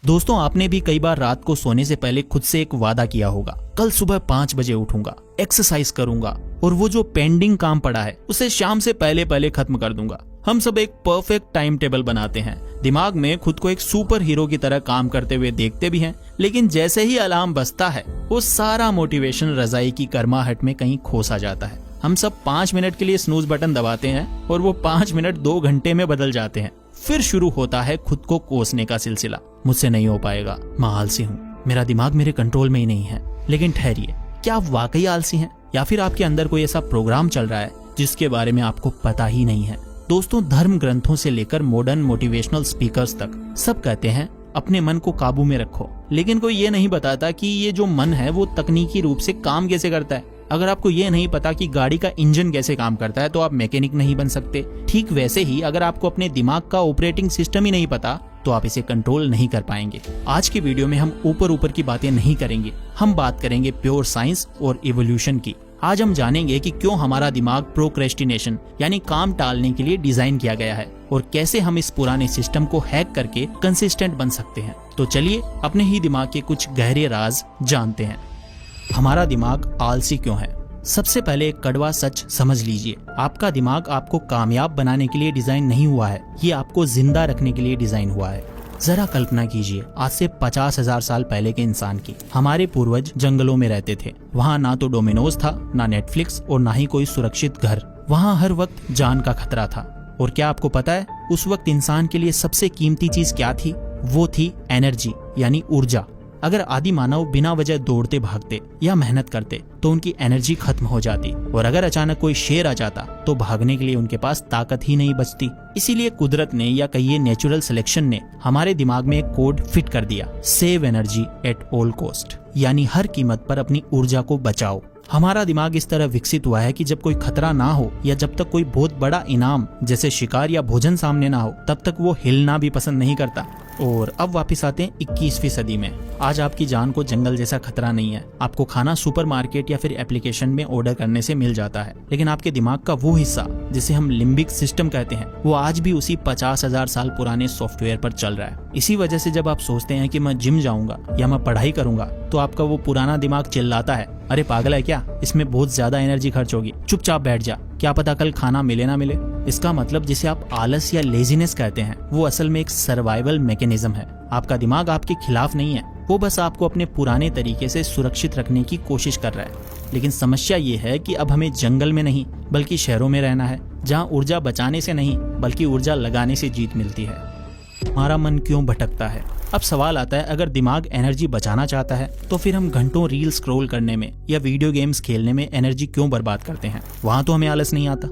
दोस्तों, आपने भी कई बार रात को सोने से पहले खुद से एक वादा किया होगा, कल सुबह 5 बजे उठूंगा, एक्सरसाइज करूंगा और वो जो पेंडिंग काम पड़ा है उसे शाम से पहले खत्म कर दूंगा। हम सब एक परफेक्ट टाइम टेबल बनाते हैं, दिमाग में खुद को एक सुपर हीरो की तरह काम करते हुए देखते भी हैं, लेकिन जैसे ही अलार्म बजता है वो सारा मोटिवेशन रजाई की गर्माहट में कहीं खो सा जाता है। हम सब 5 मिनट के लिए स्नूज बटन दबाते हैं और वो 5 मिनट 2 घंटे में बदल जाते हैं। फिर शुरू होता है खुद को कोसने का सिलसिला। मुझसे नहीं हो पाएगा, मैं आलसी हूँ, मेरा दिमाग मेरे कंट्रोल में ही नहीं है। लेकिन ठहरिए, क्या आप वाकई आलसी हैं या फिर आपके अंदर कोई ऐसा प्रोग्राम चल रहा है जिसके बारे में आपको पता ही नहीं है? दोस्तों, धर्म ग्रंथों से लेकर मॉडर्न मोटिवेशनल स्पीकर्स तक सब कहते हैं अपने मन को काबू में रखो, लेकिन कोई ये नहीं बताता कि ये जो मन है वो तकनीकी रूप से काम कैसे करता है। अगर आपको ये नहीं पता कि गाड़ी का इंजन कैसे काम करता है तो आप मैकेनिक नहीं बन सकते। ठीक वैसे ही अगर आपको अपने दिमाग का ऑपरेटिंग सिस्टम ही नहीं पता तो आप इसे कंट्रोल नहीं कर पाएंगे। आज की वीडियो में हम ऊपर की बातें नहीं करेंगे, हम बात करेंगे प्योर साइंस और इवोल्यूशन की। आज हम जानेंगे कि क्यों हमारा दिमाग प्रोक्रेस्टिनेशन यानी काम टालने के लिए डिजाइन किया गया है और कैसे हम इस पुराने सिस्टम को हैक करके कंसिस्टेंट बन सकते हैं। तो चलिए अपने ही दिमाग के कुछ गहरे राज जानते हैं। हमारा दिमाग आलसी क्यों है? सबसे पहले एक कड़वा सच समझ लीजिए, आपका दिमाग आपको कामयाब बनाने के लिए डिजाइन नहीं हुआ है, ये आपको जिंदा रखने के लिए डिजाइन हुआ है। जरा कल्पना कीजिए आज से 50,000 साल पहले के इंसान की। हमारे पूर्वज जंगलों में रहते थे, वहाँ ना तो डोमिनोज था, ना नेटफ्लिक्स और ना ही कोई सुरक्षित घर। वहाँ हर वक्त जान का खतरा था। और क्या आपको पता है उस वक्त इंसान के लिए सबसे कीमती चीज क्या थी? वो थी एनर्जी यानी ऊर्जा। अगर आदि मानव बिना वजह दौड़ते भागते या मेहनत करते तो उनकी एनर्जी खत्म हो जाती, और अगर अचानक कोई शेर आ जाता तो भागने के लिए उनके पास ताकत ही नहीं बचती। इसीलिए कुदरत ने या कहिए नेचुरल सिलेक्शन ने हमारे दिमाग में एक कोड फिट कर दिया, save energy at all cost, यानी हर कीमत पर अपनी ऊर्जा को बचाओ। हमारा दिमाग इस तरह विकसित हुआ है कि जब कोई खतरा ना हो या जब तक कोई बहुत बड़ा इनाम जैसे शिकार या भोजन सामने ना हो तब तक वो हिलना भी पसंद नहीं करता। और अब वापस आते हैं 21वीं सदी में। आज आपकी जान को जंगल जैसा खतरा नहीं है, आपको खाना सुपरमार्केट या फिर एप्लीकेशन में ऑर्डर करने से मिल जाता है, लेकिन आपके दिमाग का वो हिस्सा जिसे हम लिम्बिक सिस्टम कहते हैं वो आज भी उसी 50,000 साल पुराने सॉफ्टवेयर पर चल रहा है। इसी वजह से जब आप सोचते हैं कि मैं जिम जाऊंगा या मैं पढ़ाई करूंगा तो आपका वो पुराना दिमाग चिल्लाता है, अरे पागल है क्या, इसमें बहुत ज्यादा एनर्जी खर्च होगी, चुपचाप बैठ जा, क्या पता कल खाना मिले ना मिले। इसका मतलब जिसे आप आलस या लेजीनेस कहते हैं वो असल में एक सर्वाइवल मैकेनिज्म है। आपका दिमाग आपके खिलाफ नहीं है, वो बस आपको अपने पुराने तरीके से सुरक्षित रखने की कोशिश कर रहा है। लेकिन समस्या ये है कि अब हमें जंगल में नहीं बल्कि शहरों में रहना है, जहाँ ऊर्जा बचाने से नहीं बल्कि ऊर्जा लगाने से जीत मिलती है। हमारा मन क्यों भटकता है? अब सवाल आता है, अगर दिमाग एनर्जी बचाना चाहता है तो फिर हम घंटों रील स्क्रॉल करने में या वीडियो गेम्स खेलने में एनर्जी क्यों बर्बाद करते हैं? वहाँ तो हमें आलस नहीं आता।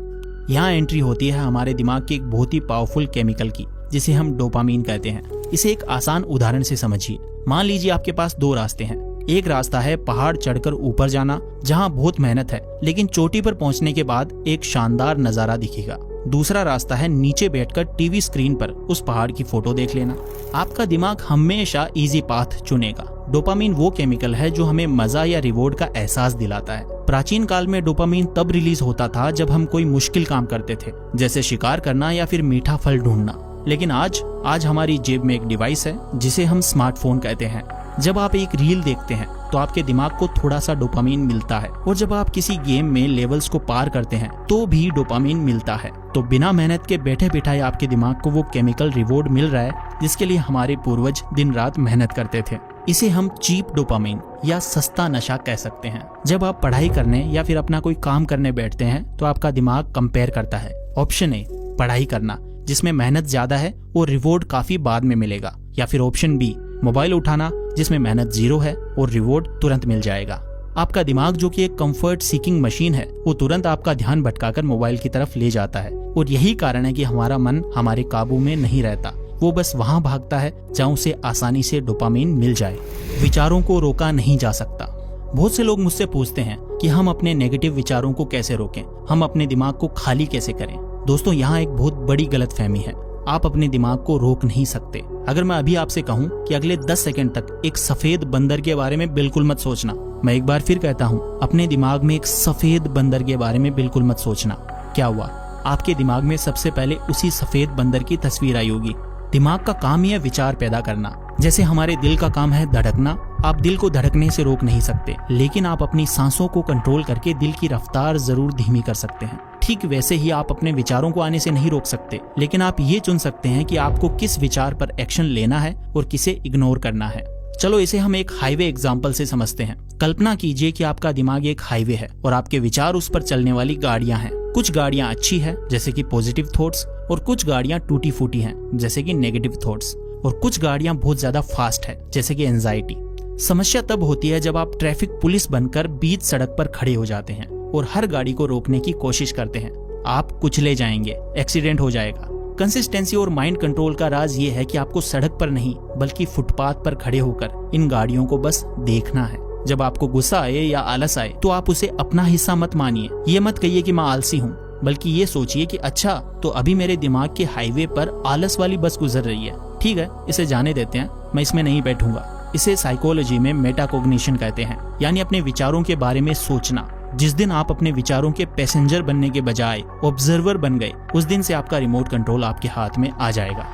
यहाँ एंट्री होती है हमारे दिमाग की एक बहुत ही पावरफुल केमिकल की, जिसे हम डोपामीन कहते हैं। इसे एक आसान उदाहरण से समझिए। मान लीजिए आपके पास 2 रास्ते हैं। एक रास्ता है पहाड़ चढ़कर ऊपर जाना, जहाँ बहुत मेहनत है लेकिन चोटी पर पहुँचने के बाद एक शानदार नजारा दिखेगा। दूसरा रास्ता है नीचे बैठकर टीवी स्क्रीन पर उस पहाड़ की फोटो देख लेना। आपका दिमाग हमेशा इजी पाथ चुनेगा। डोपामीन वो केमिकल है जो हमें मजा या रिवॉर्ड का एहसास दिलाता है। प्राचीन काल में डोपामीन तब रिलीज होता था जब हम कोई मुश्किल काम करते थे, जैसे शिकार करना या फिर मीठा फल ढूंढना। लेकिन आज हमारी जेब में एक डिवाइस है जिसे हम स्मार्टफोन कहते हैं। जब आप एक रील देखते हैं तो आपके दिमाग को थोड़ा सा डोपामीन मिलता है, और जब आप किसी गेम में लेवल्स को पार करते हैं तो भी डोपामीन मिलता है। तो बिना मेहनत के बैठे बिठाए आपके दिमाग को वो केमिकल रिवॉर्ड मिल रहा है जिसके लिए हमारे पूर्वज दिन रात मेहनत करते थे। इसे हम चीप डोपामीन या सस्ता नशा कह सकते हैं। जब आप पढ़ाई करने या फिर अपना कोई काम करने बैठते हैं तो आपका दिमाग कंपेयर करता है। ऑप्शन ए, पढ़ाई करना जिसमें मेहनत ज्यादा है और रिवॉर्ड काफी बाद में मिलेगा, या फिर ऑप्शन बी, मोबाइल उठाना जिसमें मेहनत 0 है और रिवॉर्ड तुरंत मिल जाएगा। आपका दिमाग जो कि एक कंफर्ट सीकिंग मशीन है वो तुरंत आपका ध्यान भटकाकर मोबाइल की तरफ ले जाता है, और यही कारण है कि हमारा मन हमारे काबू में नहीं रहता। वो बस वहाँ भागता है जहाँ उसे आसानी से डोपामीन मिल जाए। विचारों को रोका नहीं जा सकता। बहुत से लोग मुझसे पूछते हैं कि हम अपने नेगेटिव विचारों को कैसे रोकें, हम अपने दिमाग को खाली कैसे करें। दोस्तों, यहाँ एक बहुत बड़ी गलतफहमी है। आप अपने दिमाग को रोक नहीं सकते। अगर मैं अभी आपसे कहूँ कि अगले 10 सेकंड तक एक सफेद बंदर के बारे में बिल्कुल मत सोचना, मैं एक बार फिर कहता हूँ, अपने दिमाग में एक सफेद बंदर के बारे में बिल्कुल मत सोचना, क्या हुआ? आपके दिमाग में सबसे पहले उसी सफेद बंदर की तस्वीर आई होगी। दिमाग का काम ही है विचार पैदा करना। जैसे हमारे दिल का काम है धड़कना, आप दिल को धड़कने से रोक नहीं सकते, लेकिन आप अपनी सांसों को कंट्रोल करके दिल की रफ्तार जरूर धीमी कर सकते हैं। ठीक वैसे ही आप अपने विचारों को आने से नहीं रोक सकते, लेकिन आप ये चुन सकते हैं कि आपको किस विचार पर एक्शन लेना है और किसे इग्नोर करना है। चलो इसे हम एक हाईवे एग्जाम्पल से समझते हैं। कल्पना कीजिए कि आपका दिमाग एक हाईवे है और आपके विचार उस पर चलने वाली गाड़ियां हैं। कुछ गाड़ियां अच्छी है जैसे कि पॉजिटिव थॉट्स, और कुछ गाड़ियां टूटी फूटी हैं जैसे कि नेगेटिव थॉट्स, और कुछ गाड़ियां बहुत ज्यादा फास्ट है जैसे कि एंजाइटी। समस्या तब होती है जब आप ट्रैफिक पुलिस बनकर बीच सड़क पर खड़े हो जाते हैं और हर गाड़ी को रोकने की कोशिश करते हैं। आप कुचले जाएंगे, एक्सीडेंट हो जाएगा। कंसिस्टेंसी और माइंड कंट्रोल का राज ये है कि आपको सड़क पर नहीं बल्कि फुटपाथ पर खड़े होकर इन गाड़ियों को बस देखना है। जब आपको गुस्सा आए या आलस आए तो आप उसे अपना हिस्सा मत मानिए। ये मत कहिए कि मैं आलसी हूँ, बल्कि ये सोचिए कि अच्छा तो अभी मेरे दिमाग के हाईवे पर आलस वाली बस गुजर रही है, ठीक है इसे जाने देते हैं, मैं इसमें नहीं बैठूंगा। इसे साइकोलॉजी में मेटाकॉग्निशन कहते हैं, यानी अपने विचारों के बारे में सोचना। जिस दिन आप अपने विचारों के पैसेंजर बनने के बजाय ऑब्जर्वर बन गए, उस दिन से आपका रिमोट कंट्रोल आपके हाथ में आ जाएगा।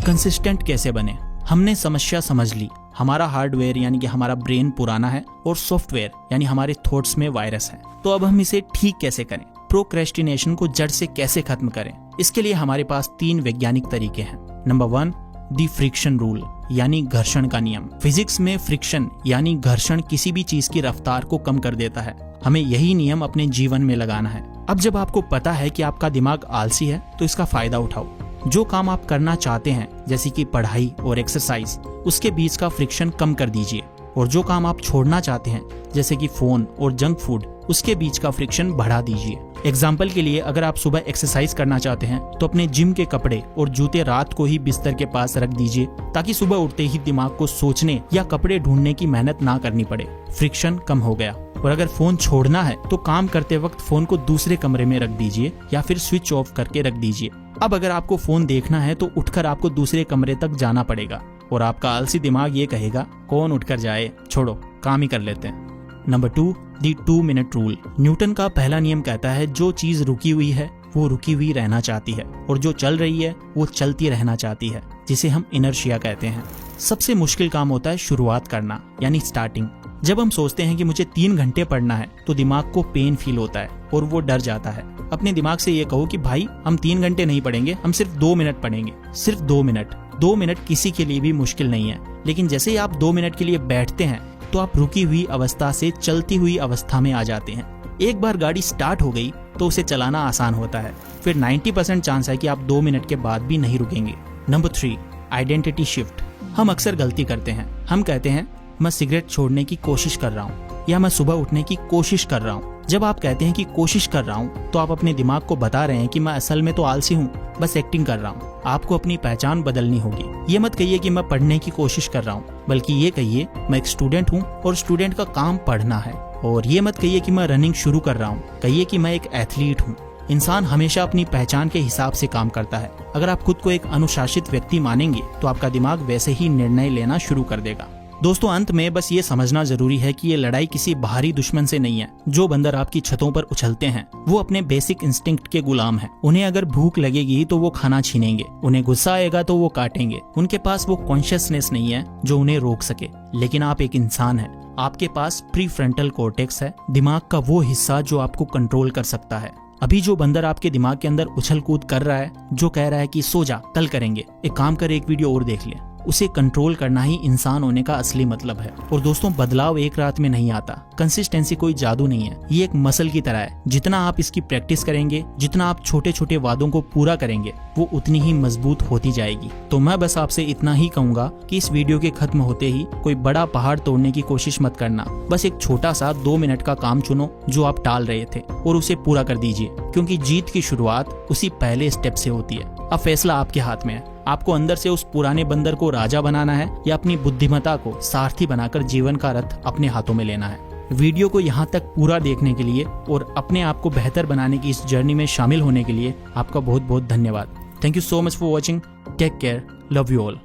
कंसिस्टेंट कैसे बने? हमने समस्या समझ ली। हमारा हार्डवेयर यानी कि हमारा ब्रेन पुराना है और सॉफ्टवेयर यानी हमारे थॉट्स में वायरस है। तो अब हम इसे ठीक कैसे करें? प्रोक्रेस्टिनेशन को जड़ से कैसे खत्म करें? इसके लिए हमारे पास 3 वैज्ञानिक तरीके हैं। नंबर 1, दी फ्रिक्शन रूल यानी घर्षण का नियम। फिजिक्स में फ्रिक्शन यानी घर्षण किसी भी चीज की रफ्तार को कम कर देता है। हमें यही नियम अपने जीवन में लगाना है। अब जब आपको पता है कि आपका दिमाग आलसी है तो इसका फायदा उठाओ। जो काम आप करना चाहते हैं जैसे कि पढ़ाई और एक्सरसाइज, उसके बीच का फ्रिक्शन कम कर दीजिए, और जो काम आप छोड़ना चाहते हैं जैसे कि फोन और जंक फूड, उसके बीच का फ्रिक्शन बढ़ा दीजिए। एग्जाम्पल के लिए अगर आप सुबह एक्सरसाइज करना चाहते हैं तो अपने जिम के कपड़े और जूते रात को ही बिस्तर के पास रख दीजिए, ताकि सुबह उठते ही दिमाग को सोचने या कपड़े ढूंढने की मेहनत ना करनी पड़े। फ्रिक्शन कम हो गया। और अगर फोन छोड़ना है तो काम करते वक्त फोन को दूसरे कमरे में रख दीजिए या फिर स्विच ऑफ करके रख दीजिए। अब अगर आपको फोन देखना है तो उठकर आपको दूसरे कमरे तक जाना पड़ेगा, और आपका आलसी दिमाग ये कहेगा कौन उठकर जाए, छोड़ो काम ही कर लेते हैं। नंबर 2, दी 2 मिनट रूल। न्यूटन का पहला नियम कहता है जो चीज रुकी हुई है वो रुकी हुई रहना चाहती है, और जो चल रही है वो चलती रहना चाहती है, जिसे हम इनर्शिया कहते हैं। सबसे मुश्किल काम होता है शुरुआत करना यानी स्टार्टिंग। जब हम सोचते हैं कि मुझे 3 घंटे पढ़ना है तो दिमाग को पेन फील होता है और वो डर जाता है। अपने दिमाग से ये कहो कि भाई हम 3 घंटे नहीं पढ़ेंगे, हम सिर्फ 2 मिनट पढ़ेंगे, सिर्फ 2 मिनट। 2 मिनट किसी के लिए भी मुश्किल नहीं है, लेकिन जैसे ही आप 2 मिनट के लिए बैठते हैं तो आप रुकी हुई अवस्था से चलती हुई अवस्था में आ जाते हैं। एक बार गाड़ी स्टार्ट हो गई तो उसे चलाना आसान होता है, फिर 90% चांस है कि आप 2 मिनट के बाद भी नहीं रुकेंगे। Number 3, identity shift. हम अक्सर गलती करते हैं। हम कहते हैं मैं सिगरेट छोड़ने की कोशिश कर रहा हूँ या मैं सुबह उठने की कोशिश कर रहा हूँ। जब आप कहते हैं कि कोशिश कर रहा हूँ तो आप अपने दिमाग को बता रहे हैं कि मैं असल में तो आलसी हूँ, बस एक्टिंग कर रहा हूँ। आपको अपनी पहचान बदलनी होगी। ये मत कहिए कि मैं पढ़ने की कोशिश कर रहा हूँ, बल्कि ये कहिए मैं एक स्टूडेंट हूँ और स्टूडेंट का काम पढ़ना है। और ये मत कहिए कि मैं रनिंग शुरू कर रहा हूँ, कहिए कि मैं एक एथलीट हूँ। इंसान हमेशा अपनी पहचान के हिसाब से काम करता है। अगर आप खुद को एक अनुशासित व्यक्ति मानेंगे तो आपका दिमाग वैसे ही निर्णय लेना शुरू कर देगा। दोस्तों अंत में बस ये समझना जरूरी है कि ये लड़ाई किसी बाहरी दुश्मन से नहीं है। जो बंदर आपकी छतों पर उछलते हैं वो अपने बेसिक इंस्टिंक्ट के गुलाम हैं। उन्हें अगर भूख लगेगी तो वो खाना छीनेंगे, उन्हें गुस्सा आएगा तो वो काटेंगे। उनके पास वो कॉन्शियसनेस नहीं है जो उन्हें रोक सके। लेकिन आप एक इंसान हैं, आपके पास प्रीफ्रंटल कॉर्टेक्स है, दिमाग का वो हिस्सा जो आपको कंट्रोल कर सकता है। अभी जो बंदर आपके दिमाग के अंदर उछल कूद कर रहा है, जो कह रहा है कि सो जा कल करेंगे, एक काम कर एक वीडियो और देख ले, उसे कंट्रोल करना ही इंसान होने का असली मतलब है। और दोस्तों बदलाव एक रात में नहीं आता। कंसिस्टेंसी कोई जादू नहीं है, ये एक मसल की तरह है। जितना आप इसकी प्रैक्टिस करेंगे, जितना आप छोटे छोटे वादों को पूरा करेंगे, वो उतनी ही मजबूत होती जाएगी। तो मैं बस आपसे इतना ही कहूंगा कि इस वीडियो के खत्म होते ही कोई बड़ा पहाड़ तोड़ने की कोशिश मत करना। बस एक छोटा सा 2 मिनट का काम चुनो जो आप टाल रहे थे और उसे पूरा कर दीजिए, क्योंकि जीत की शुरुआत उसी पहले स्टेप से होती है। अब फैसला आपके हाथ में है। आपको अंदर से उस पुराने बंदर को राजा बनाना है या अपनी बुद्धिमत्ता को सारथी बनाकर जीवन का रथ अपने हाथों में लेना है। वीडियो को यहाँ तक पूरा देखने के लिए और अपने आप को बेहतर बनाने की इस जर्नी में शामिल होने के लिए आपका बहुत बहुत धन्यवाद। Thank you so much for watching. Take care, love you all.